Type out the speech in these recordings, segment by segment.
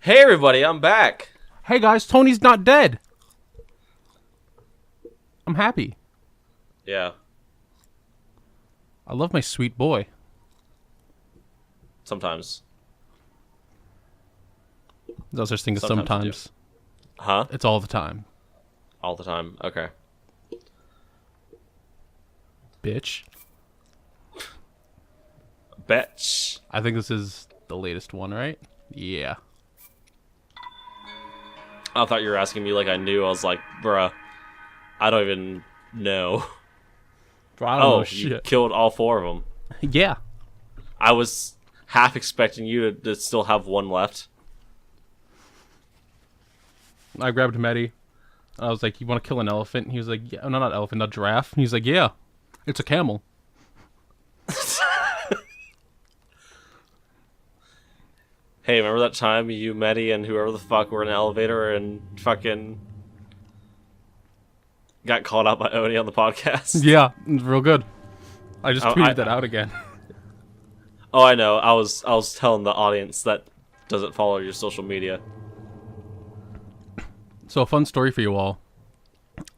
Hey everybody, I'm back. Hey guys, Tony's not dead. I'm happy. Yeah, I love my sweet boy. sometimes. No such thing as Sometimes you do. sometimes. Huh? It's all the time. All the time. Okay. Bitch. Betch. I think this is the latest one, right? Yeah. I thought you were asking me like I knew. I was like, bruh, I don't even know. Bro, I don't know You shit. killed all four of them. Yeah. I was half expecting you to still have one left. I grabbed Medi. I was like, you want to kill an elephant? He was like, yeah. No, not elephant, a giraffe. He was like, yeah. It's a camel. Hey, remember that time you, Medi, and whoever the fuck were in an elevator and fucking got called out by Oni on the podcast? Yeah, it's real good. I just tweeted that out again. Oh, I know. I was telling the audience that doesn't follow your social media. So a fun story for you all.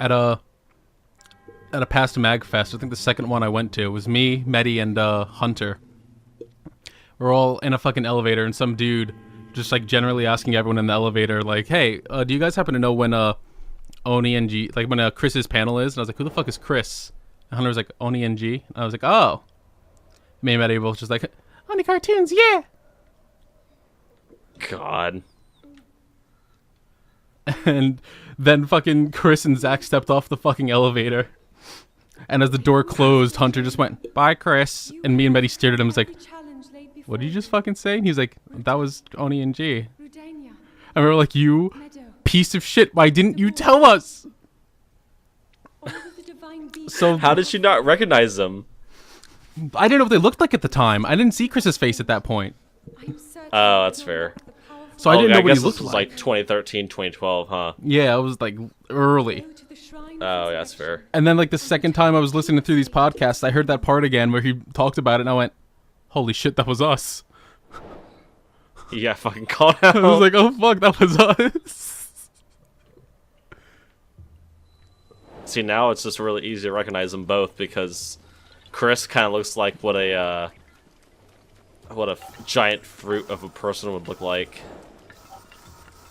At a past Mag Fest, I think the second one I went to, was me, Medi, and Hunter. We're all in a fucking elevator, and some dude just like generally asking everyone in the elevator, like, "Hey, do you guys happen to know when Oni and G, like when Chris's panel is?" And I was like, "Who the fuck is Chris?" And Hunter was like, "Oni and G." And I was like, "Oh." Me and Medi both just like, "Oni cartoons, yeah." God. And then fucking Chris and Zach stepped off the fucking elevator. And as the door closed, Hunter just went, "Bye, Chris." And me and Medi stared at him and was like, "What did you just fucking say?" And he's like, "That was Oni and G." And we were like, "You piece of shit, why didn't you tell us?" So How did she not recognize them? I didn't know what they looked like at the time. I didn't see Chris's face at that point. Oh, that's fair. So I didn't know what guess he looked this was like. like 2013, 2012, huh? Yeah, it was like early. Oh, yeah, that's fair. And then like the second time I was listening through these podcasts, I heard that part again where he talked about it and I went, "Holy shit, that was us." Yeah, fucking called out. I was like, "Oh fuck, that was us." See, now it's just really easy to recognize them both because Chris kind of looks like what a giant fruit of a person would look like,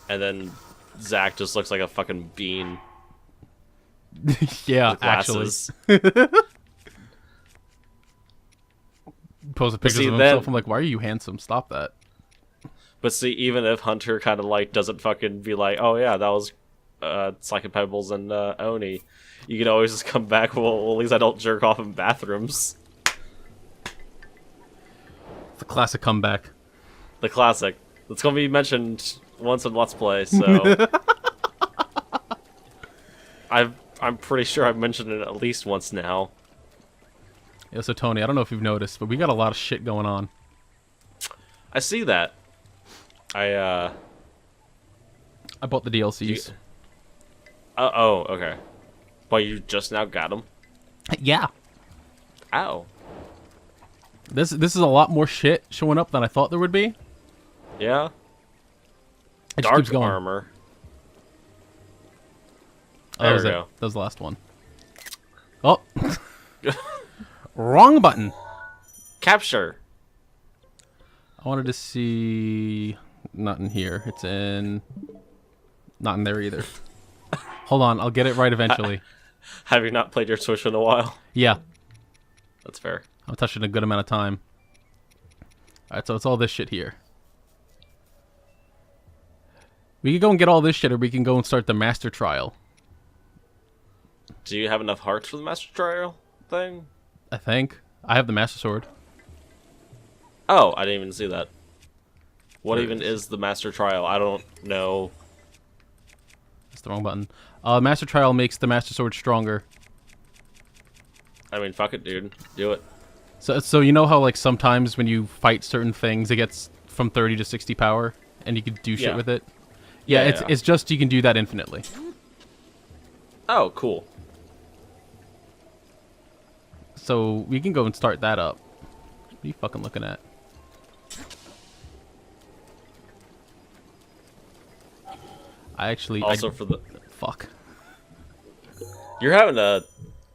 and then Zach just looks like a fucking bean. Yeah, With actually. glasses. Posted pictures see, of himself. then- I'm like, "Why are you handsome? Stop that." But see, even if Hunter kind of like doesn't fucking be like, "Oh yeah, that was Psychic Pebbles and Oni," you can always just come back. Well, at least I don't jerk off in bathrooms. It's a classic comeback. The classic. It's gonna be mentioned once in Let's Play, so I'm pretty sure I've mentioned it at least once now. Yeah, so Tony, I don't know if you've noticed, but we got a lot of shit going on. I see that. I bought the DLCs. Oh, okay. But you just now got them? Yeah. Ow. This is a lot more shit showing up than I thought there would be. Yeah. It just Dark keeps going. armor. Oh, There that was we it. go. That was the last one. Oh. Wrong button. Capture. I wanted to see... Not in here. It's in... Not in there either. Hold on. I'll get it right eventually. Have you not played your Switch in a while? Yeah. That's fair. I've touched it a good amount of time. Alright, so it's all this shit here. We can go and get all this shit, or we can go and start the Master Trial. Do you have enough hearts for the Master Trial thing? I think. I have the Master Sword. Oh, I didn't even see that. What There it even is the Master Trial? I don't know. That's the wrong button. Master Trial makes the Master Sword stronger. I mean, fuck it, dude. Do it. So you know how like sometimes when you fight certain things, it gets from 30 to 60 power, and you can do shit Yeah. with it. Yeah, Yeah. it's just you can do that infinitely. Oh, cool. So we can go and start that up. What are you fucking looking at? Also for the fuck. You're having a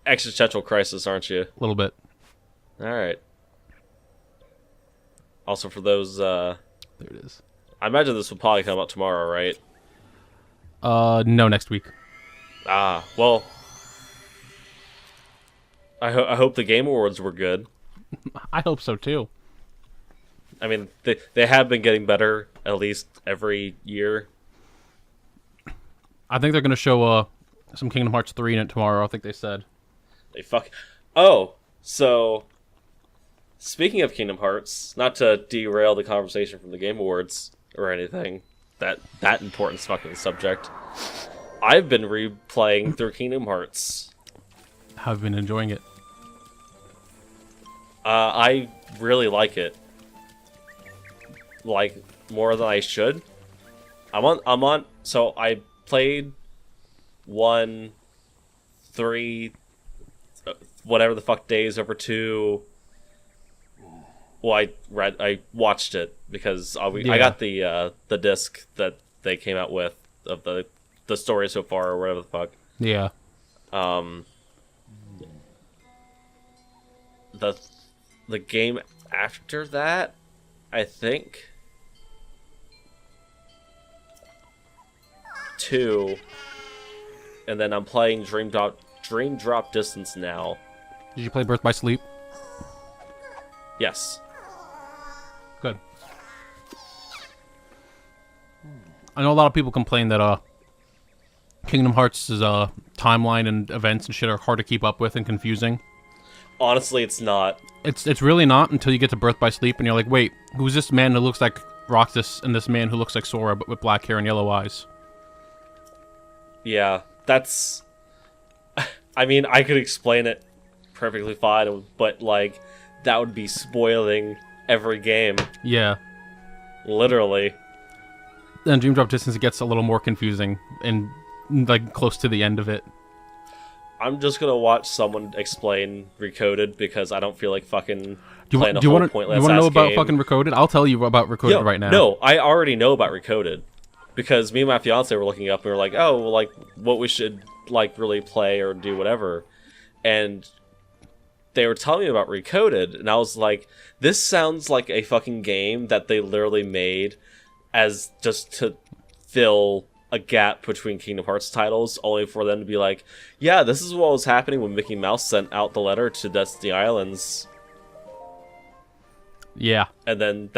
existential crisis, aren't you? A little bit. All right. Also for those, There it is. I imagine this will probably come out tomorrow, right? No, next week. Ah, well. I hope the Game Awards were good. I hope so too. I mean, they have been getting better at least every year. I think they're gonna show some Kingdom Hearts 3 in it tomorrow. I think they said. They fuck. Oh, so speaking of Kingdom Hearts, not to derail the conversation from the Game Awards or anything, that important fucking subject. I've been replaying through Kingdom Hearts. I've been enjoying it. I really like it. Like more than I should. I'm on. So I played 1, 3, whatever the fuck days over 2. Well, I watched it because I got the disc that they came out with of the story so far or whatever the fuck. Yeah. The game after that, I think 2, and then I'm playing Dream Drop Distance now. Did you play Birth by Sleep? Yes. Good. I know a lot of people complain that Kingdom Hearts' timeline and events and shit are hard to keep up with and confusing. Honestly, it's not. It's really not until you get to Birth by Sleep and you're like, wait, who's this man who looks like Roxas and this man who looks like Sora but with black hair and yellow eyes? Yeah, that's... I mean, I could explain it perfectly fine, but, like, that would be spoiling every game. Yeah. Literally. Then Dream Drop Distance gets a little more confusing and, like, close to the end of it. I'm just gonna watch someone explain Recoded because I don't feel like fucking playing a do you whole want pointless to know about game. fucking Recoded? I'll tell you about Recoded right now. No, I already know about Recoded because me and my fiance were looking up and we were like, oh, well, like what we should like really play or do whatever, and they were telling me about Recoded, and I was like, this sounds like a fucking game that they literally made as just to fill a gap between Kingdom Hearts titles, only for them to be like, yeah, this is what was happening when Mickey Mouse sent out the letter to Destiny Islands. Yeah. And then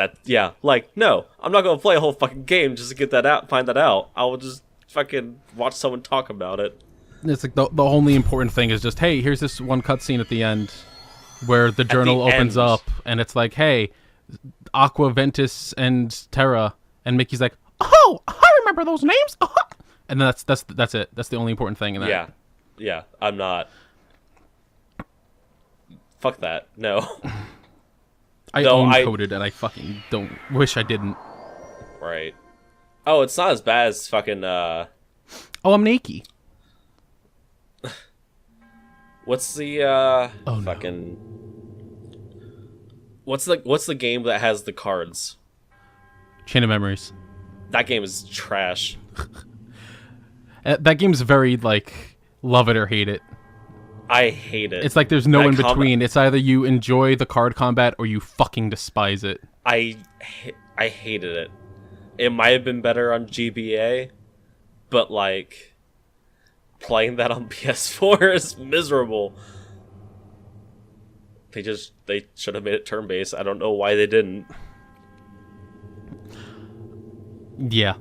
like, no, I'm not gonna play a whole fucking game just to get that out, find that out. I will just fucking watch someone talk about it. It's like the only important thing is just, hey, here's this one cutscene at the end where the journal opens up and it's like, hey, Aqua, Ventus, and Terra, and Mickey's like, oh, I remember those names. And then that's it. That's the only important thing in that. Yeah. I'm not. Fuck that. No. I own Coded, and I fucking don't wish I didn't. Right. Oh, it's not as bad as fucking. Oh, I'm Nike. What's the fucking? No. What's the game that has the cards? Chain of Memories. That game is trash. That game's very, like, love it or hate it. I hate it. It's like there's no in between. It's either you enjoy the card combat or you fucking despise it. I hated it. It might have been better on GBA, but, like, playing that on PS4 is miserable. They should have made it turn-based. I don't know why they didn't. Yeah.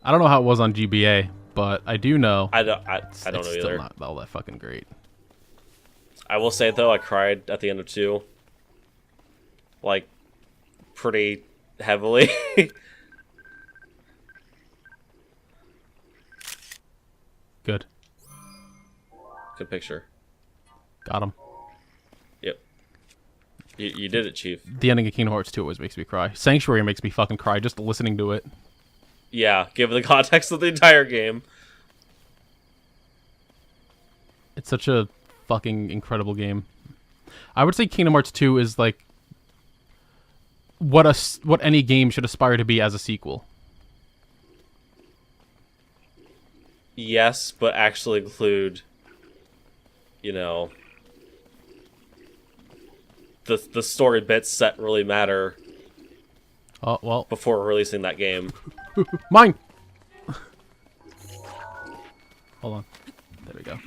I don't know how it was on GBA, but I do know. I don't know it's either. Still not all that fucking great. I will say though, I cried at the end of 2. Like, pretty heavily. Good. Good picture. Got him. Yep. You did it, Chief. The ending of Kingdom Hearts 2 always makes me cry. Sanctuary makes me fucking cry just listening to it. Yeah, given the context of the entire game. It's such a fucking incredible game. I would say Kingdom Hearts 2 is like what any game should aspire to be as a sequel. yes, but actually include, you know, the story bits that really matter Oh, well. before releasing that game. Mine! Hold on. There we go.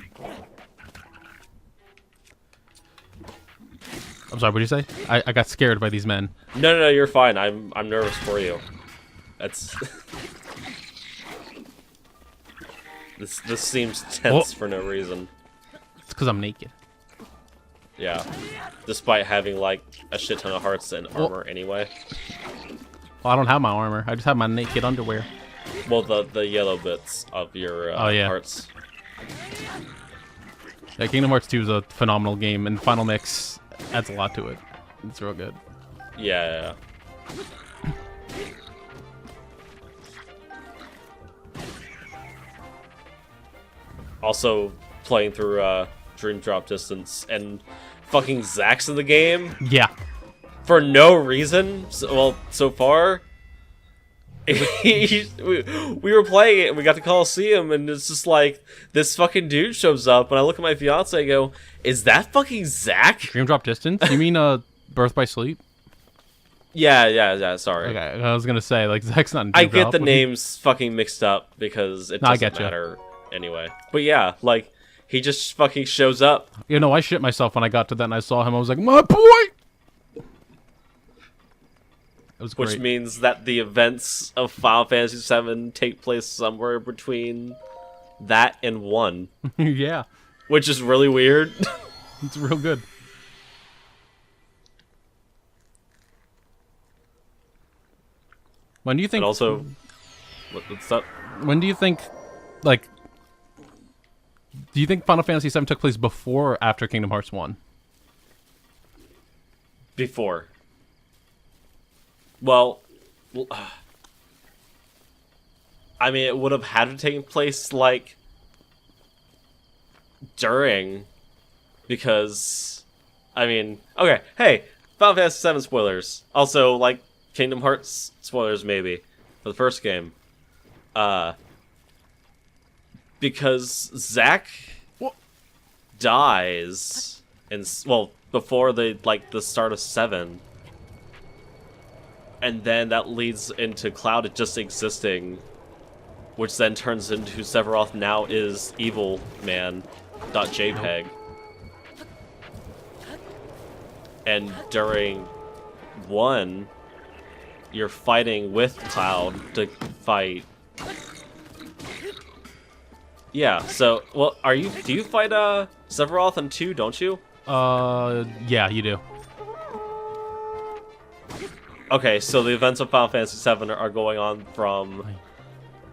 I'm sorry, what did you say? I got scared by these men. No, you're fine. I'm nervous for you. That's this seems tense for no reason. It's because I'm naked. Yeah, despite having like a shit ton of hearts and armor anyway. Well, I don't have my armor. I just have my naked underwear. Well, the yellow bits of your hearts. Yeah, Kingdom Hearts 2 is a phenomenal game, and Final Mix adds a lot to it. It's real good. Yeah. Also, playing through Dream Drop Distance and fucking Zack's in the game Yeah. for no reason. So far. we were playing it and we got to Coliseum and it's just like this fucking dude shows up and I look at my fiance and go, is that fucking Zack? Dream Drop Distance? You mean Birth by Sleep? Yeah, sorry. Okay, I was gonna say, like, Zack's not in I Dream get Drop. the names fucking mixed up because it doesn't matter anyway. But yeah, like, he just fucking shows up. You know, I shit myself when I got to that and I saw him. I was like, my boy! It was great. Which means that the events of Final Fantasy VII take place somewhere between that and 1. Yeah. Which is really weird. It's real good. When do you think... And also... What's up? When do you think, like... Do you think Final Fantasy VII took place before or after Kingdom Hearts 1? Before. Well... I mean, it would have had to take place, like... during... Because... I mean... Okay, hey! Final Fantasy VII spoilers. Also, like, Kingdom Hearts spoilers, maybe. For the first game. Because Zack dies before the start of 7, and then that leads into Cloud just existing, which then turns into Sephiroth now is evil man.jpg. And during 1, you're fighting with Cloud to fight. Yeah, so, well, do you fight, Sephiroth in 2, don't you? Yeah, you do. Okay, so the events of Final Fantasy VII are going on from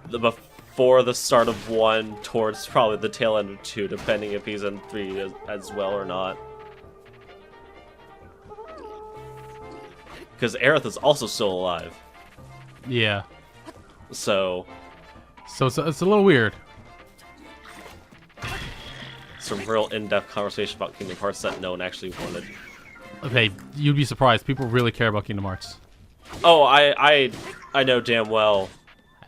before the start of 1 towards probably the tail end of 2, depending if he's in 3 as well or not. Because Aerith is also still alive. Yeah. So it's a little weird. Some real in-depth conversation about Kingdom Hearts that no one actually wanted. Okay, you'd be surprised. People really care about Kingdom Hearts. Oh, I know damn well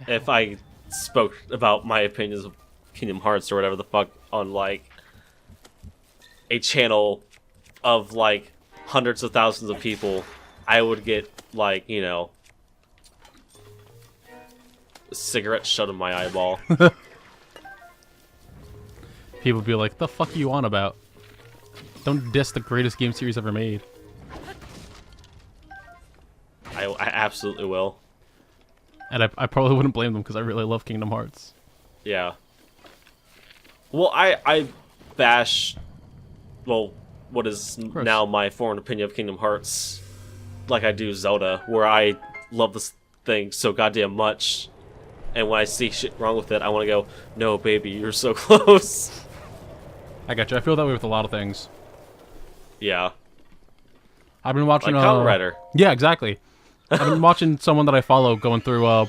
if I spoke about my opinions of Kingdom Hearts or whatever the fuck on, like, a channel of, like, hundreds of thousands of people, I would get, like, you know, a cigarette shut in my eyeball. People would be like, the fuck are you on about? Don't diss the greatest game series ever made. I absolutely will. And I probably wouldn't blame them because I really love Kingdom Hearts. Yeah. Well, I bash, well, what is now my foreign opinion of Kingdom Hearts like I do Zelda, where I love this thing so goddamn much, and when I see shit wrong with it, I want to go, no, baby, you're so close. I got you. I feel that way with a lot of things. Yeah. I've been watching... Like Kamen Rider. Yeah, exactly. I've been watching someone that I follow going through all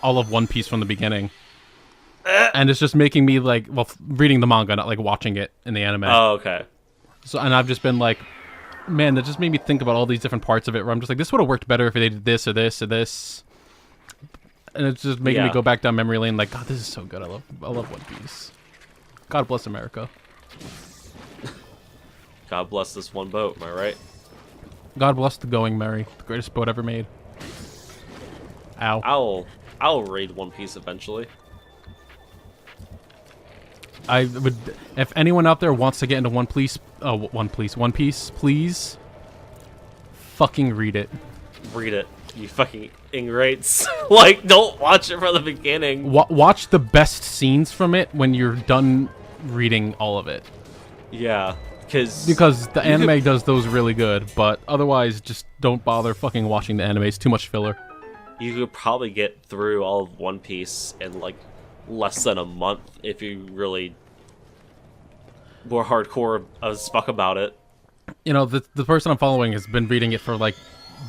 of One Piece from the beginning. And it's just making me, like, well, reading the manga, not, like, watching it in the anime. Oh, okay. So, and I've just been like, man, that just made me think about all these different parts of it where I'm just like, this would have worked better if they did this or this or this. And it's just making me Yeah. go back down memory lane. Like, God, this is so good. I love One Piece. God bless America. God bless this one boat. Am I right? God bless the Going Merry, the greatest boat ever made. Ow. I'll read One Piece eventually. I would, if anyone out there wants to get into One Piece, please, fucking read it. Read it, you fucking ingrates. Like, don't watch it from the beginning. Watch the best scenes from it when you're done reading all of it. Yeah, because the anime does those really good, but otherwise, just don't bother fucking watching the anime. It's too much filler. You could probably get through all of One Piece in like less than a month if you really were hardcore as fuck about it. You know, the person I'm following has been reading it for like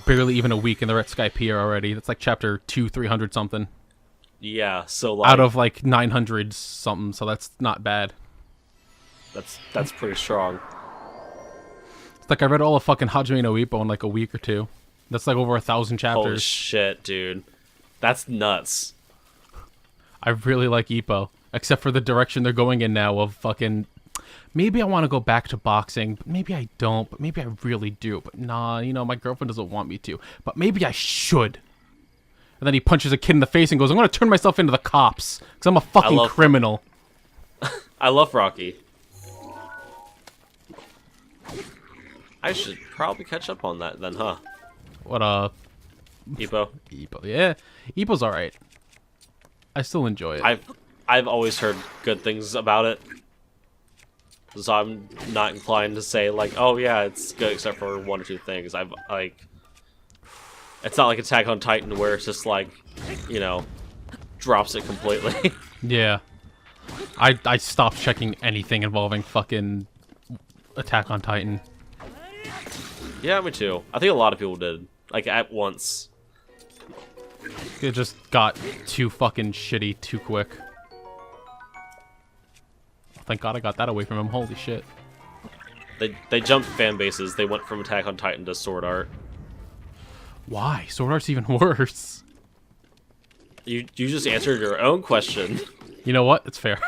barely even a week, and they're at Skypiea already. That's like chapter 300 something. Yeah, so like out of like 900 something, so that's not bad. That's pretty strong. It's like I read all of fucking Hajime no Ippo in like a week or two. That's like over 1,000 chapters. Holy shit, dude. That's nuts. I really like Ippo, except for the direction they're going in now of fucking... Maybe I want to go back to boxing, but maybe I don't, but maybe I really do. But nah, you know, my girlfriend doesn't want me to. But maybe I should. And then he punches a kid in the face and goes, I'm going to turn myself into the cops, because I'm a fucking criminal. I love Rocky. I should probably catch up on that then, huh? What, Ippo? Ippo, yeah. Ippo's alright. I still enjoy it. I've always heard good things about it. So I'm not inclined to say, like, oh yeah, it's good except for one or two things. I've, like... It's not like Attack on Titan where it's just, like, you know, drops it completely. Yeah. I stopped checking anything involving fucking Attack on Titan. Yeah, me too. I think a lot of people did. Like, at once. It just got too fucking shitty too quick. Thank God I got that away from him. Holy shit. They jumped fan bases. They went from Attack on Titan to Sword Art. Why? Sword Art's even worse. You just answered your own question. You know what? It's fair.